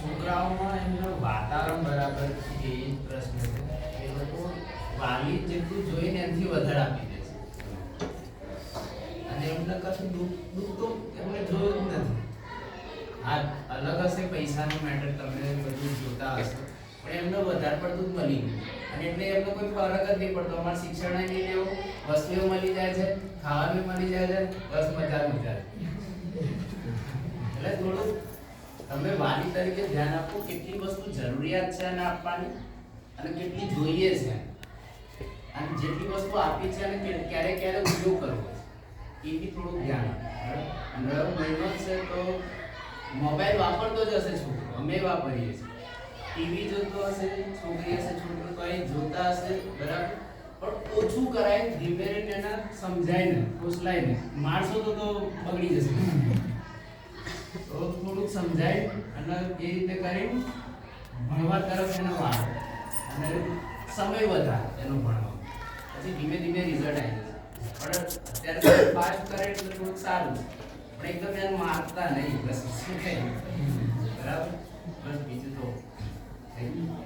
છોકરાઓમાં એમનું વાતાવરણ બરાબર છે એ જ પ્રશ્ન છે. એ લોકો વાલી જેટલું જોઈને એનાથી વધારે આપી દે છે અને એમને કશું દુઃખ તો એમને જોયું જ નથી. હા, અલગ હશે પૈસાનો મેટર, તમે બધું જોતા હશો, પણ એમને વધારે પડતું જ મળી ગયું અને એટલે એમને કોઈ ફરક જ નહીં પડતો. અમારે શિક્ષણ નહીં લેવું, વસ્તુઓ મળી જાય છે, ખાવાનું મળી જાય છે, બસ મજા મજા. એટલે થોડું તમે વાલી તરીકે ધ્યાન આપો કેટલી વસ્તુ જરૂરિયાત છે અને આપવાની અને કેટલી જોઈએ છે અને જેટલી વસ્તુ આપી છે અને ક્યારે ક્યારે ઉપયોગ કરવો છે એ બી થોડું ધ્યાન આપો. મહિનો છે તો મોબાઈલ વાપરતો જ હશે છોકરો, અમે વાપરીએ છીએ, ટીવી જોતો હશે છોકરી હશે છોકરો તો એ જોતા હશે બરાબર, પણ ઓછું કરાય, ધીમે રહીને એના સમજાય ને ફોસલાય ને. માણસો તો બગડી જશે, તો થોડુંક સમજાય અને એ રીતે કરીને ભણવા તરફ એનો વાળો અને સમય વધારે એનો ભણવા, પછી ધીમે ધીમે રિઝલ્ટ આવી જશે. પણ અત્યારે ફાસ્ટ કરે એટલે થોડુંક સારું, પણ એકદમ એને મારતા નહીં, બસ શું કહે બરાબર, બસ બીજું તો થઈ ગયું.